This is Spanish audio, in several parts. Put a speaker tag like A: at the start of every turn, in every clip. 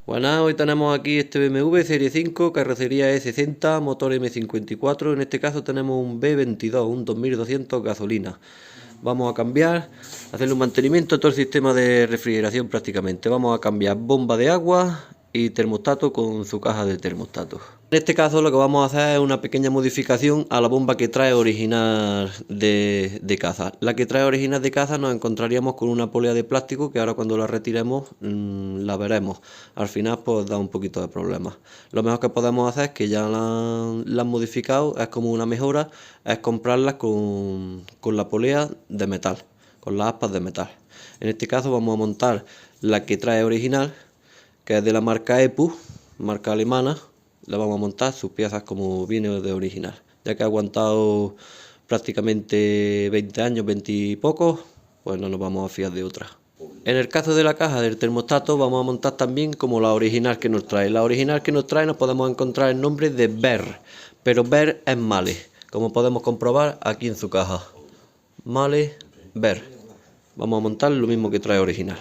A: Buenas, hoy tenemos aquí este BMW Serie 5, carrocería E60, motor M54, en este caso tenemos un B22, un 2200 gasolina. Vamos a cambiar, hacerle un mantenimiento a todo el sistema de refrigeración prácticamente. Vamos a cambiar bomba de agua y termostato con su caja de termostato. En este caso lo que vamos a hacer es una pequeña modificación a la bomba que trae original de caza. La que trae original de caza nos encontraríamos con una polea de plástico que ahora cuando la retiremos la veremos. Al final pues da un poquito de problemas. Lo mejor que podemos hacer es que ya la han modificado, es como una mejora, es comprarlas con la polea de metal, con las aspas de metal. En este caso vamos a montar la que trae original, que es de la marca EPU, marca alemana. Le vamos a montar sus piezas como viene de original, ya que ha aguantado prácticamente 20 años, 20 y pocos, pues no nos vamos a fiar de otra. En el caso de la caja del termostato vamos a montar también como la original que nos trae. La original que nos trae nos podemos encontrar el nombre de BER, pero BER es Male, como podemos comprobar aquí en su caja. Male BER. Vamos a montar lo mismo que trae original.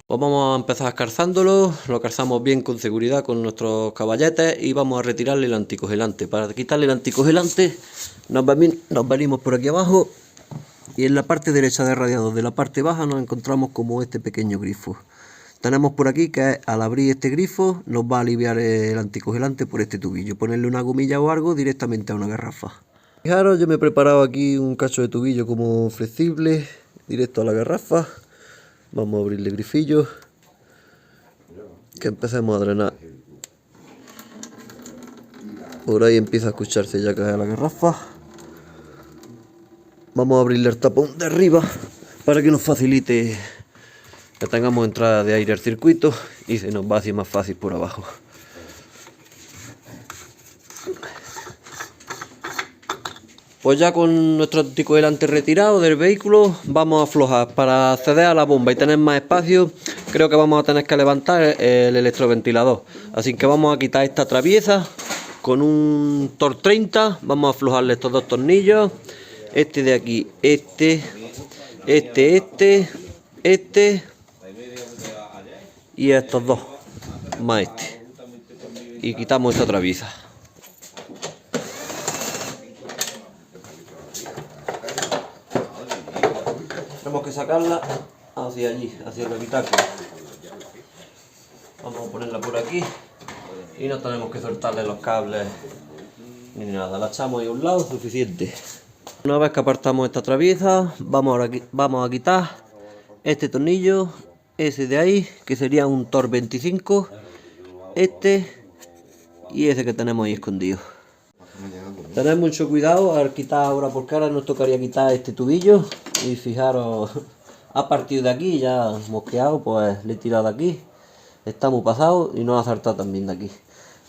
A: Pues vamos a empezar calzándolo, lo calzamos bien con seguridad con nuestros caballetes y vamos a retirarle el anticongelante. Para quitarle el anticongelante nos venimos por aquí abajo y en la parte derecha del radiador de la parte baja nos encontramos como este pequeño grifo. Tenemos por aquí que al abrir este grifo nos va a aliviar el anticongelante por este tubillo, ponerle una gomilla o algo directamente a una garrafa. Fijaros, yo me he preparado aquí un cacho de tubillo como flexible, directo a la garrafa. Vamos a abrirle grifillo, que empecemos a drenar. Por ahí empieza a escucharse ya caer la garrafa. Vamos a abrirle el tapón de arriba para que nos facilite que tengamos entrada de aire al circuito y se nos va así más fácil por abajo. Pues ya con nuestro anticongelante retirado del vehículo vamos a aflojar. Para acceder a la bomba y tener más espacio creo que vamos a tener que levantar el electroventilador. Así que vamos a quitar esta traviesa con un Torx 30. Vamos a aflojarle estos dos tornillos. Este de aquí, este y estos dos más este. Y quitamos esta traviesa. Tenemos que sacarla hacia allí, hacia el habitáculo. Vamos a ponerla por aquí y no tenemos que soltarle los cables ni nada. La echamos ahí a un lado, suficiente. Una vez que apartamos esta traviesa, vamos a quitar este tornillo, ese de ahí, que sería un Torx 25, este y ese que tenemos ahí escondido. Tened mucho cuidado al quitar ahora, porque ahora nos tocaría quitar este tubillo. Y fijaros, a partir de aquí ya mosqueado, pues le he tirado de aquí. Está muy pasado y nos ha saltado también de aquí.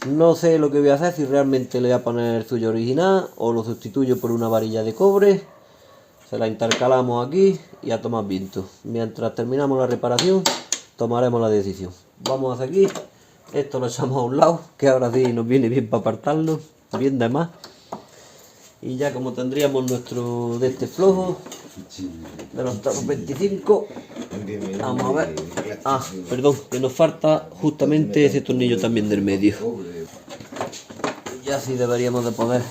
A: No sé lo que voy a hacer, si realmente le voy a poner el suyo original o lo sustituyo por una varilla de cobre. Se la intercalamos aquí y a tomar viento. Mientras terminamos la reparación, tomaremos la decisión. Vamos a hacer aquí, esto lo echamos a un lado, que ahora sí nos viene bien para apartarlo, bien de más. Y ya como tendríamos nuestro de este flojo, de los Torx 25, vamos a ver. Ah, perdón, que nos falta justamente ese tornillo también del medio. Ya sí deberíamos de poder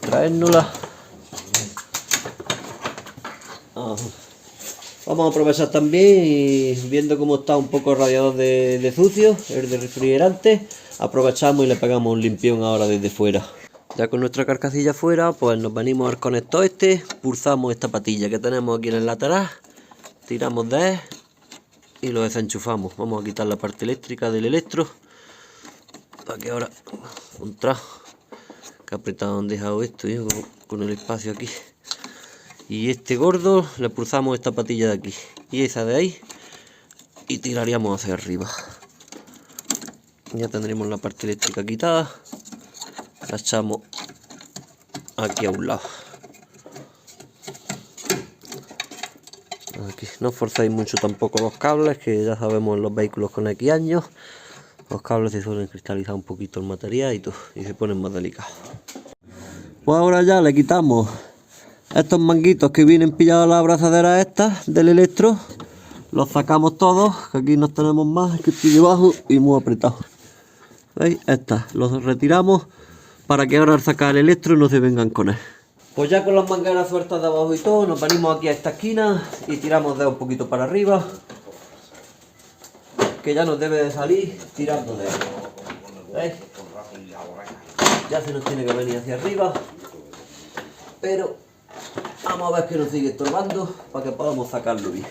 A: traérnosla. Vamos a aprovechar también y viendo cómo está un poco el radiador de sucio, el de refrigerante, aprovechamos y le pegamos un limpión ahora desde fuera. Ya con nuestra carcasilla fuera, pues nos venimos al conector este, pulsamos esta patilla que tenemos aquí en el lateral, tiramos de él y lo desenchufamos. Vamos a quitar la parte eléctrica del electro, para que ahora, contra, que apretado han dejado esto yo con el espacio aquí. Y este gordo le pulsamos esta patilla de aquí y esa de ahí y tiraríamos hacia arriba. Ya tendremos la parte eléctrica quitada. La echamos aquí a un lado. Aquí. No forzáis mucho tampoco los cables, que ya sabemos en los vehículos con X años los cables se suelen cristalizar un poquito el material y todo, y se ponen más delicados. Pues ahora ya le quitamos estos manguitos que vienen pillados a la abrazadera esta del electro. Los sacamos todos, que aquí no tenemos más, que estoy debajo y muy apretado. ¿Veis? Estas, los retiramos para que ahora al sacar el electro no se vengan con él. Pues ya con las mangueras sueltas de abajo y todo, nos venimos aquí a esta esquina y tiramos de un poquito para arriba, que ya nos debe de salir tirando de él. ¿Veis? Ya se nos tiene que venir hacia arriba, pero vamos a ver que nos sigue estorbando para que podamos sacarlo bien.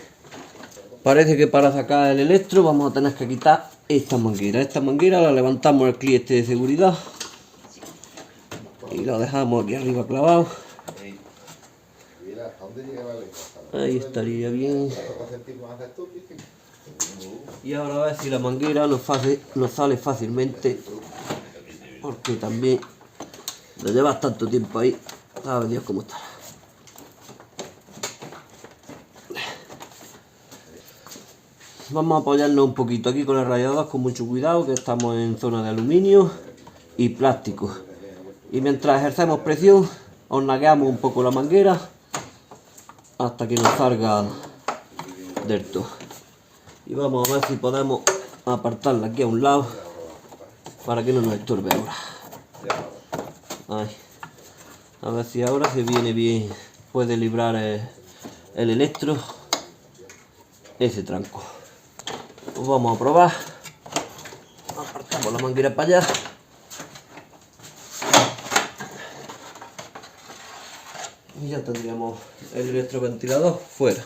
A: Parece que para sacar el electro vamos a tener que quitar esta manguera. Esta manguera la levantamos el cliente de seguridad y la dejamos aquí arriba clavado. Ahí estaría bien. Y ahora a ver si la manguera nos sale fácilmente, porque también lo llevas tanto tiempo ahí. Sabe Dios cómo está. Vamos a apoyarnos un poquito aquí con el radiador con mucho cuidado, que estamos en zona de aluminio y plástico. Y mientras ejercemos presión, hornagueamos un poco la manguera hasta que nos salga del todo. Y vamos a ver si podemos apartarla aquí a un lado para que no nos estorbe ahora. Ahí. A ver si ahora se viene bien, puede librar el electro ese tranco. Pues vamos a probar. Apartamos la manguera para allá. Y ya tendríamos el electroventilador fuera.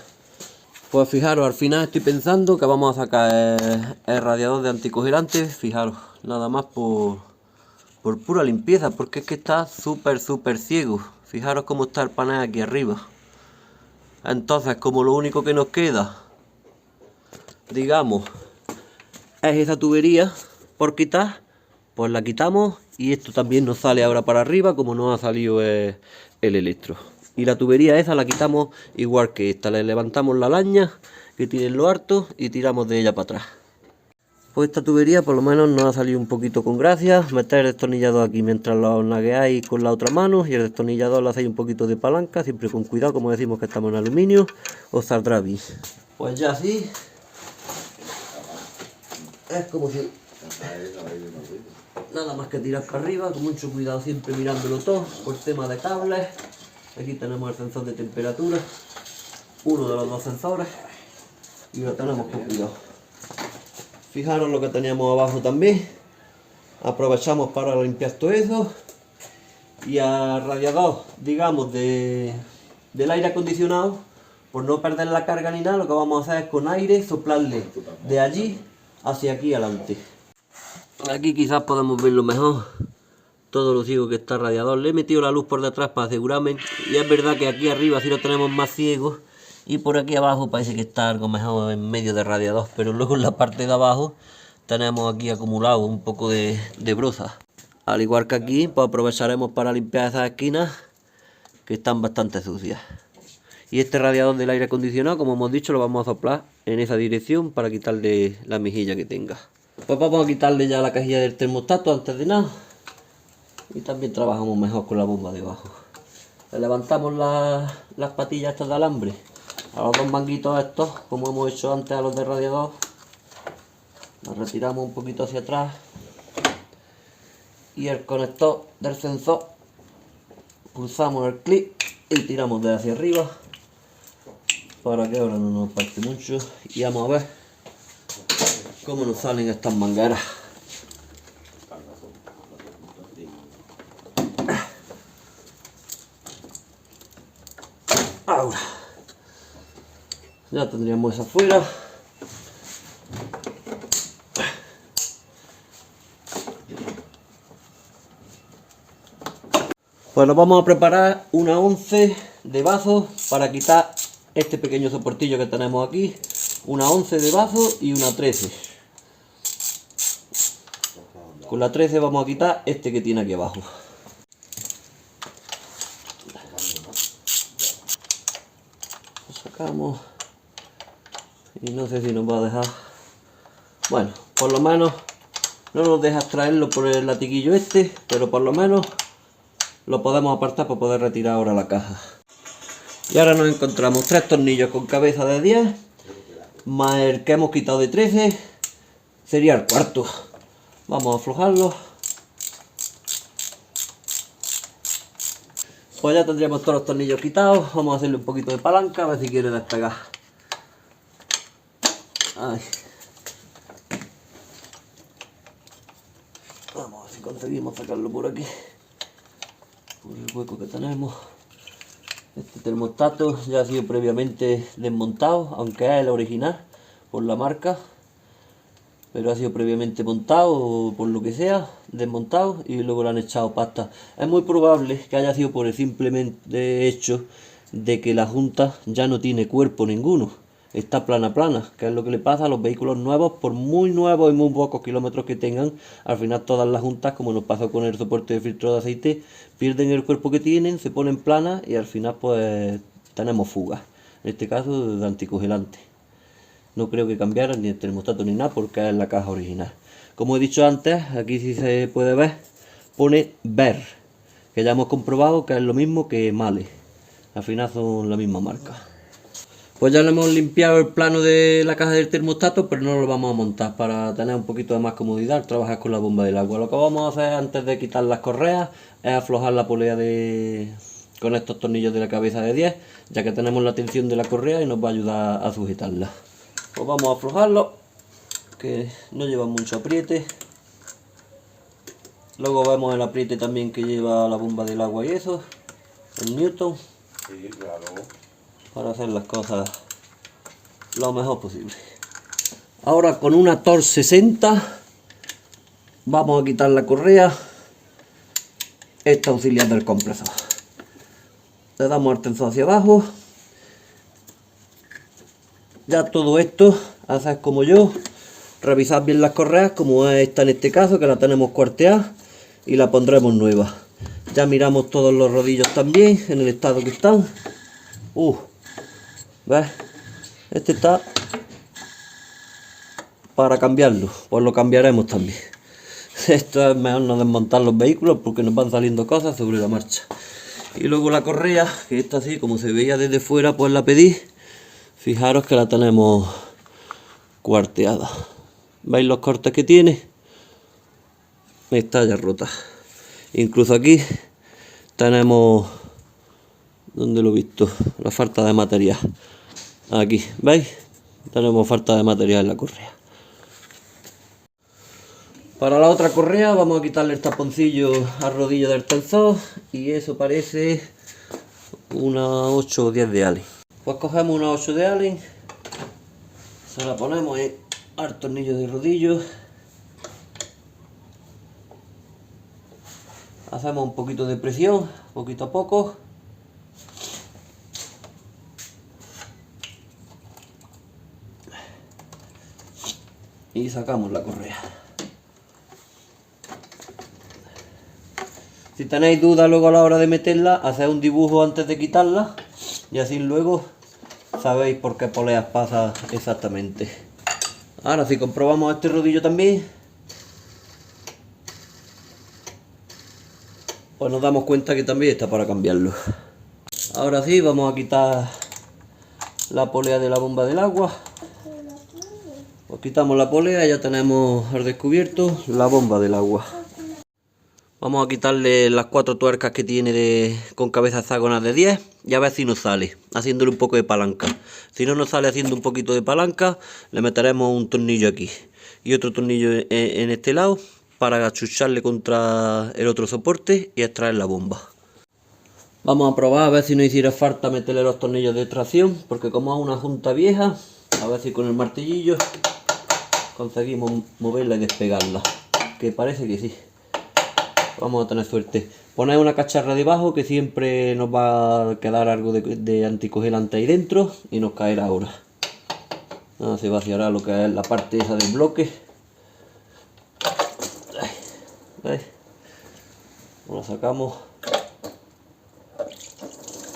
A: Pues fijaros, al final estoy pensando que vamos a sacar el radiador de anticongelante. Fijaros, nada más por pura limpieza, porque es que está súper ciego. Fijaros cómo está el panel aquí arriba. Entonces, como lo único que nos queda, digamos, es esa tubería por quitar, pues la quitamos y esto también nos sale ahora para arriba, como no ha salido el electro. Y la tubería esa la quitamos igual que esta, le levantamos la laña que tiene en lo alto y tiramos de ella para atrás. Pues esta tubería por lo menos nos ha salido un poquito con gracia. Meter el destornillador aquí mientras lo nagueáis con la otra mano y el destornillador le hacéis un poquito de palanca, siempre con cuidado, como decimos que estamos en aluminio, os saldrá bien. Pues ya así, es como si nada más que tirar para arriba, con mucho cuidado, siempre mirándolo todo, por tema de cables. Aquí tenemos el sensor de temperatura, uno de los dos sensores, y lo tenemos con cuidado. Fijaros lo que teníamos abajo también. Aprovechamos para limpiar todo eso. Y al radiador, digamos, del aire acondicionado, por no perder la carga ni nada, lo que vamos a hacer es con aire soplarle de allí hacia aquí adelante. Aquí quizás podemos verlo mejor. Todo lo ciego que está el radiador. Le he metido la luz por detrás para asegurarme. Y es verdad que aquí arriba sí lo tenemos más ciego. Y por aquí abajo parece que está algo mejor en medio del radiador. Pero luego en la parte de abajo tenemos aquí acumulado un poco de broza. Al igual que aquí, pues aprovecharemos para limpiar esas esquinas que están bastante sucias. Y este radiador del aire acondicionado, como hemos dicho, lo vamos a soplar en esa dirección para quitarle la mejilla que tenga. Pues vamos a quitarle ya la cajilla del termostato antes de nada. Y también trabajamos mejor con la bomba debajo. Le levantamos las patillas estas de alambre a los dos manguitos estos, como hemos hecho antes a los de radiador. Los retiramos un poquito hacia atrás. Y el conector del sensor, pulsamos el clic y tiramos de hacia arriba para que ahora no nos parte mucho. Y vamos a ver cómo nos salen estas mangueras. Ahora ya tendríamos esa afuera. Pues nos vamos a preparar una 11 de bazo para quitar este pequeño soportillo que tenemos aquí. Una 11 de bazo y una 13. Con la 13 vamos a quitar este que tiene aquí abajo. Lo sacamos y no sé si nos va a dejar. Bueno, por lo menos no nos deja extraerlo por el latiguillo este, pero por lo menos lo podemos apartar para poder retirar ahora la caja. Y ahora nos encontramos 3 tornillos con cabeza de 10 más el que hemos quitado de 13, sería el cuarto. Vamos a aflojarlo. Pues ya tendríamos todos los tornillos quitados. Vamos a hacerle un poquito de palanca a ver si quiere despegar. Ay. Vamos a ver si conseguimos sacarlo por aquí, por el hueco que tenemos. Este termostato ya ha sido previamente desmontado, aunque es el original por la marca, pero ha sido previamente montado o por lo que sea, desmontado y luego le han echado pasta. Es muy probable que haya sido por el simplemente hecho de que la junta ya no tiene cuerpo ninguno, está plana, que es lo que le pasa a los vehículos nuevos. Por muy nuevos y muy pocos kilómetros que tengan, al final todas las juntas, como nos pasó con el soporte de filtro de aceite, pierden el cuerpo que tienen, se ponen planas y al final pues tenemos fugas, en este caso de anticongelante. No creo que cambiaran ni el termostato ni nada porque es la caja original. Como he dicho antes, aquí si se puede ver, pone Ver, que ya hemos comprobado que es lo mismo que Male. Al final son la misma marca. Pues ya le hemos limpiado el plano de la caja del termostato, pero no lo vamos a montar para tener un poquito de más comodidad al trabajar con la bomba del agua. Lo que vamos a hacer antes de quitar las correas es aflojar la polea con estos tornillos de la cabeza de 10, ya que tenemos la tensión de la correa y nos va a ayudar a sujetarla. Pues vamos a aflojarlo, que no lleva mucho apriete. Luego vemos el apriete también que lleva la bomba del agua y eso, en Newton.
B: Sí, claro.
A: Para hacer las cosas lo mejor posible. Ahora con una Torx 60 vamos a quitar la correa, esta auxiliar del compresor. Le damos el tensor hacia abajo. Ya todo esto, haces como yo, revisad bien las correas, como es esta en este caso, que la tenemos cuarteada y la pondremos nueva. Ya miramos todos los rodillos también, en el estado que están. ¿Ves? Este está para cambiarlo, pues lo cambiaremos también. Esto es mejor no desmontar los vehículos porque nos van saliendo cosas sobre la marcha. Y luego la correa, que esta así como se veía desde fuera, pues la pedí. Fijaros que la tenemos cuarteada. ¿Veis los cortes que tiene? Está ya rota. Incluso aquí tenemos, ¿dónde lo he visto? La falta de material. Aquí, ¿veis? Tenemos falta de material en la correa. Para la otra correa vamos a quitarle el taponcillo al rodillo del tensor y eso parece una 8 o 10 de Allen. Pues cogemos una 8 de Allen, se la ponemos al tornillo de rodillo, hacemos un poquito de presión, poquito a poco. Y sacamos la correa. Si tenéis dudas luego a la hora de meterla, haced un dibujo antes de quitarla y así luego sabéis por qué poleas pasa exactamente. Ahora si comprobamos este rodillo también, pues nos damos cuenta que también está para cambiarlo. Ahora sí, vamos a quitar la polea de la bomba del agua. Pues quitamos la polea y ya tenemos al descubierto la bomba del agua. Vamos a quitarle las 4 tuercas que tiene con cabeza hexagonal de 10 y a ver si nos sale, haciéndole un poco de palanca. Si no nos sale haciendo un poquito de palanca, le meteremos un tornillo aquí y otro tornillo en este lado para achucharle contra el otro soporte y extraer la bomba. Vamos a probar a ver si no hiciera falta meterle los tornillos de tracción, porque como es una junta vieja, a ver si con el martillillo conseguimos moverla y despegarla, que parece que sí. Vamos a tener suerte. Poner una cacharra debajo que siempre nos va a quedar algo de anticongelante ahí dentro y nos caerá ahora. Ahora se vaciará lo que es la parte esa del bloque. ¿Veis? La sacamos.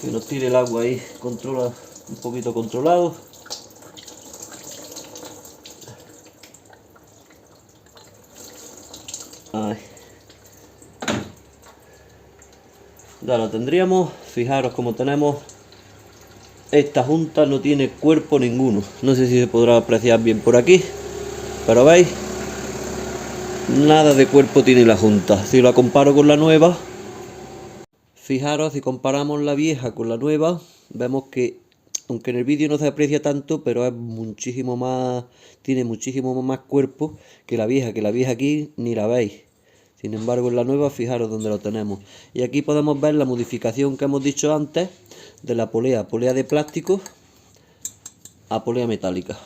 A: Que nos tire el agua ahí, controla un poquito controlado. Ahí. Ya lo tendríamos. Fijaros como tenemos esta junta no tiene cuerpo ninguno. No sé si se podrá apreciar bien por aquí, pero veis, nada de cuerpo tiene la junta. Si la comparo con la nueva, fijaros, si comparamos la vieja con la nueva, vemos que, aunque en el vídeo no se aprecia tanto, pero es muchísimo más, tiene muchísimo más cuerpo que la vieja aquí ni la veis. Sin embargo, en la nueva, fijaros donde lo tenemos. Y aquí podemos ver la modificación que hemos dicho antes de la polea de plástico a polea metálica.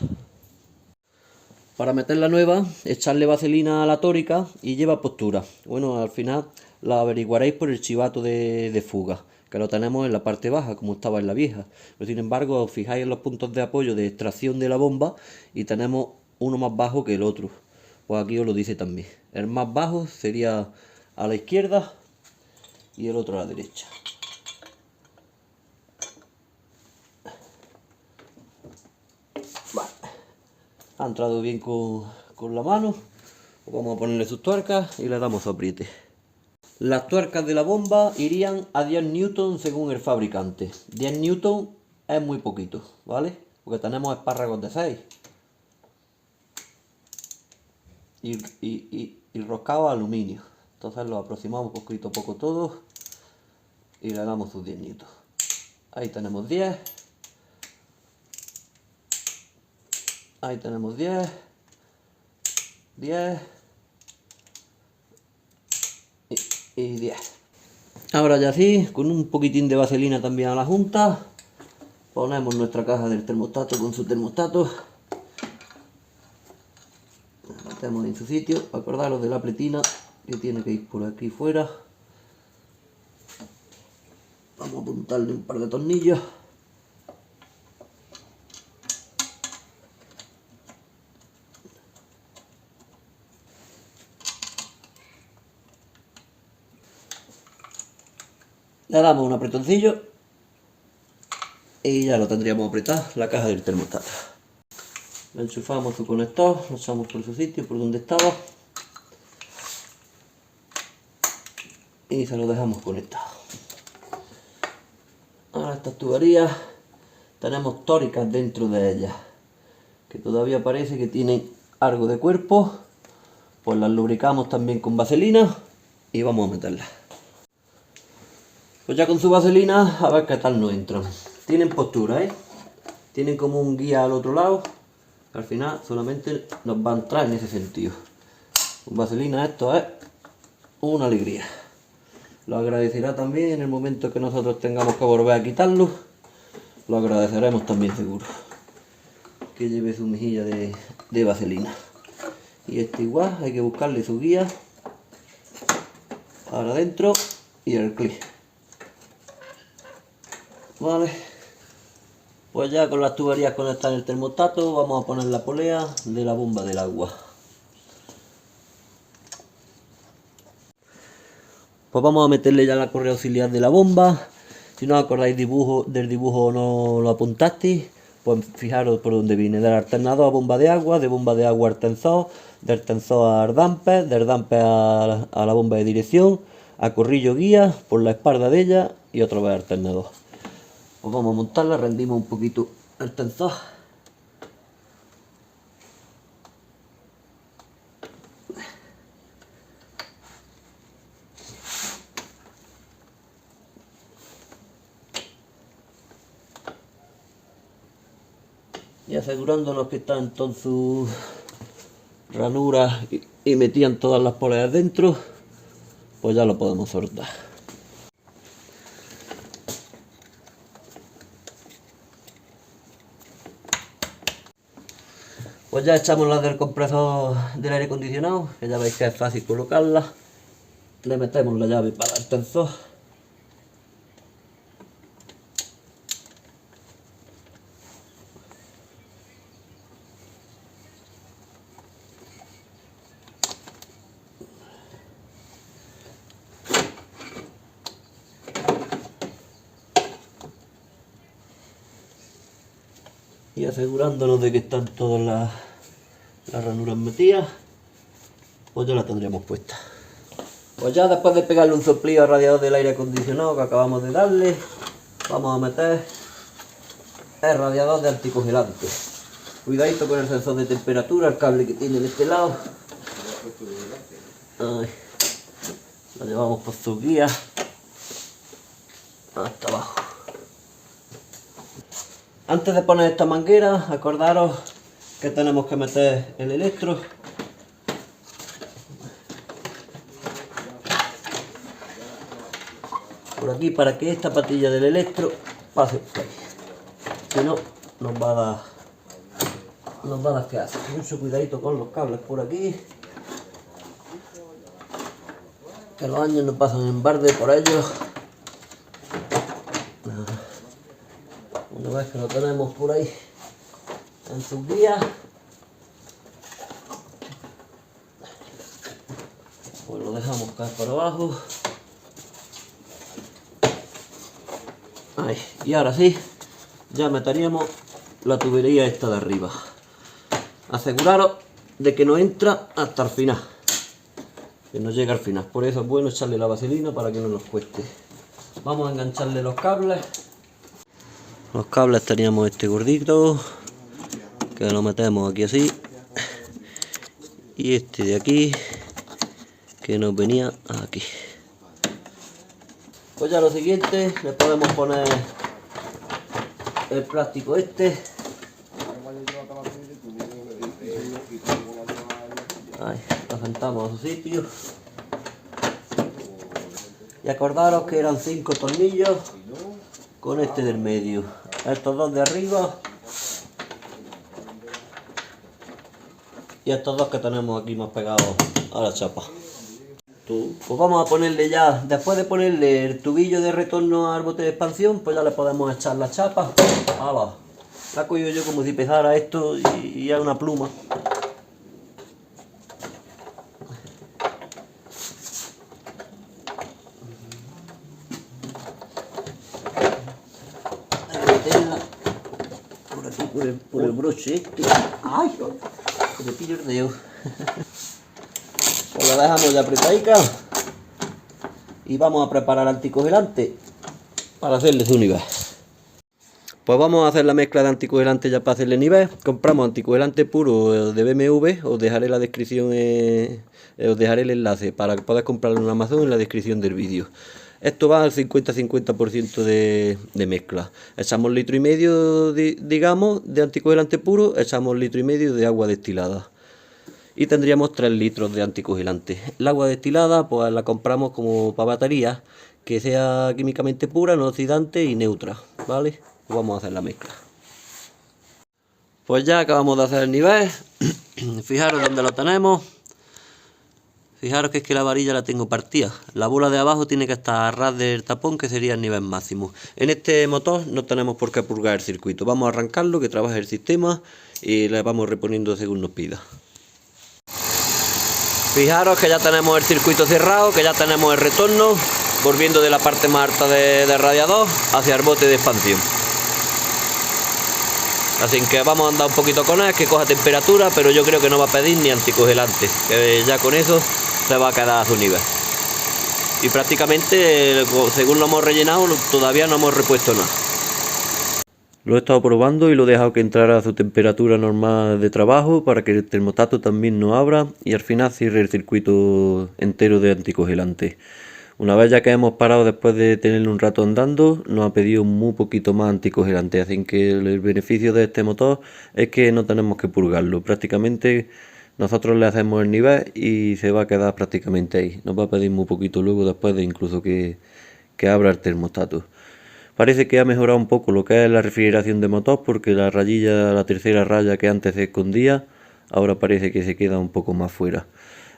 A: Para meter la nueva, echarle vaselina a la tórica y lleva postura. Bueno, al final la averiguaréis por el chivato de fuga, que lo tenemos en la parte baja, como estaba en la vieja. Pero sin embargo, os fijáis en los puntos de apoyo de extracción de la bomba y tenemos uno más bajo que el otro. Pues aquí os lo dice también. El más bajo sería a la izquierda y el otro a la derecha. Vale. Ha entrado bien con la mano. Vamos a ponerle sus tuercas y le damos su apriete. Las tuercas de la bomba irían a 10 newton según el fabricante. 10 newton es muy poquito, ¿vale? Porque tenemos espárragos de 6. Y roscado a aluminio. Entonces lo aproximamos poquito a poco todo y le damos sus 10 newton. Ahí tenemos 10. Ahí tenemos 10. 10 y 10. Ahora ya sí, con un poquitín de vaselina también a la junta, ponemos nuestra caja del termostato con su termostato. La metemos en su sitio. Acordaros de la pletina que tiene que ir por aquí fuera. Vamos a apuntarle un par de tornillos. Le damos un apretoncillo y ya lo tendríamos apretado la caja del termostato. Le enchufamos su conector, lo echamos por su sitio, por donde estaba, y se lo dejamos conectado. Ahora estas tuberías tenemos tóricas dentro de ellas, que todavía parece que tienen algo de cuerpo. Pues las lubricamos también con vaselina y vamos a meterlas. Pues ya con su vaselina, a ver qué tal nos entran. Tienen postura, tienen como un guía al otro lado, que al final solamente nos va a entrar en ese sentido. Con vaselina esto es una alegría. Lo agradecerá también en el momento que nosotros tengamos que volver a quitarlo. Lo agradeceremos también seguro. Que lleve su mejilla de vaselina. Y este igual, hay que buscarle su guía para adentro y el clic. Vale, pues ya con las tuberías conectadas en el termostato, vamos a poner la polea de la bomba del agua. Pues vamos a meterle ya la correa auxiliar de la bomba. Si no os acordáis del dibujo o no lo apuntasteis, pues fijaros por dónde viene. Del alternador a bomba de agua al tensor, del tensor al damper, del damper a la bomba de dirección, a corrillo guía, por la espalda de ella y otra vez alternador. Pues vamos a montarla, rendimos un poquito el tensor. Y asegurándonos que están todas sus ranuras y metían todas las poleas dentro, pues ya lo podemos soltar. Pues ya echamos las del compresor del aire acondicionado, que ya veis que es fácil colocarla. Le metemos la llave para el tensor. Y asegurándonos de que están todas las ranuras metidas, pues ya la tendríamos puesta. Pues ya después de pegarle un soplido al radiador del aire acondicionado que acabamos de darle, vamos a meter el radiador de anticongelante. Cuidadito con el sensor de temperatura, el cable que tiene de este lado. Ay, lo llevamos por sus guías hasta abajo. Antes de poner esta manguera, acordaros que tenemos que meter el electro. Por aquí, para que esta patilla del electro pase por ahí. Si no, nos va a dar que hacer. Mucho cuidadito con los cables por aquí, que los años no pasan en balde por ellos. Una vez que lo tenemos por ahí en sus guías, pues lo dejamos caer para abajo. Ahí. Y ahora sí, ya meteríamos la tubería esta de arriba. Aseguraros de que no entra hasta el final, que no llega al final. Por eso es bueno echarle la vaselina para que no nos cueste. Vamos a engancharle los cables. Los cables teníamos este gordito, que lo metemos aquí así, y este de aquí, que nos venía aquí. Pues ya lo siguiente, le podemos poner el plástico este. Ahí, lo sentamos a su sitio. Y acordaros que eran 5 tornillos con este del medio. Estos dos de arriba y estos dos que tenemos aquí más pegados a la chapa. Pues vamos a ponerle ya, después de ponerle el tubillo de retorno al bote de expansión, pues ya le podemos echar la chapa. ¡Hala! La cojo yo como si pesara esto y es una pluma. Por aquí, por el broche este. ¡Ay! Que me pillo el dedo. Pues la dejamos ya apretadica y vamos a preparar anticongelante para hacerle su nivel. Pues vamos a hacer la mezcla de anticongelante ya para hacerle nivel. Compramos anticongelante puro de BMW, os dejaré la descripción, os dejaré el enlace para que podáis comprarlo en Amazon en la descripción del vídeo. Esto va al 50-50% de mezcla. Echamos 1,5 litros digamos, de anticongelante puro, echamos 1,5 litros de agua destilada. Y tendríamos 3 litros de anticongelante. El agua destilada pues la compramos como para baterías, que sea químicamente pura, no oxidante y neutra, ¿vale? Pues vamos a hacer la mezcla. Pues ya acabamos de hacer el nivel. Fijaros dónde lo tenemos. Fijaros que es que la varilla la tengo partida. La bola de abajo tiene que estar a ras del tapón, que sería el nivel máximo. En este motor no tenemos por qué purgar el circuito. Vamos a arrancarlo, que trabaje el sistema, y le vamos reponiendo según nos pida. Fijaros que ya tenemos el circuito cerrado, que ya tenemos el retorno, volviendo de la parte más alta del radiador hacia el bote de expansión. Así que vamos a andar un poquito con él, que coja temperatura, pero yo creo que no va a pedir ni anticongelante, que ya con eso se va a quedar a su nivel. Y prácticamente, según lo hemos rellenado, todavía no hemos repuesto nada. Lo he estado probando y lo he dejado que entrara a su temperatura normal de trabajo para que el termostato también no abra y al final cierre el circuito entero de anticongelante. Una vez ya que hemos parado después de tenerlo un rato andando, nos ha pedido muy poquito más anticongelante, así que el beneficio de este motor es que no tenemos que purgarlo. Prácticamente nosotros le hacemos el nivel y se va a quedar prácticamente ahí. Nos va a pedir muy poquito luego después de incluso que abra el termostato. Parece que ha mejorado un poco lo que es la refrigeración de motor, porque la rayilla, la tercera raya que antes se escondía, ahora parece que se queda un poco más fuera.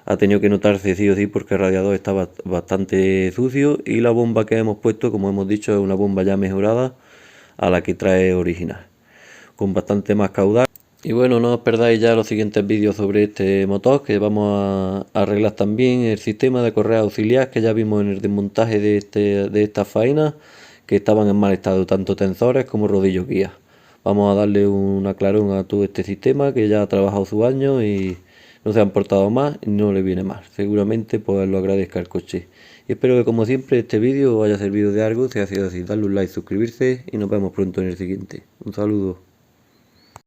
A: Ha tenido que notarse sí o sí porque el radiador estaba bastante sucio y la bomba que hemos puesto, como hemos dicho, es una bomba ya mejorada a la que trae original, con bastante más caudal. Y bueno, no os perdáis ya los siguientes vídeos sobre este motor, que vamos a arreglar también el sistema de correa auxiliar que ya vimos en el desmontaje de esta faena, que estaban en mal estado tanto tensores como rodillos guías. Vamos a darle un aclarón a todo este sistema que ya ha trabajado su año y no se han portado mal y no le viene mal. Seguramente pues lo agradezca el coche. Y espero que como siempre este vídeo os haya servido de algo. Si ha sido así, darle un like, suscribirse y nos vemos pronto en el siguiente. Un saludo.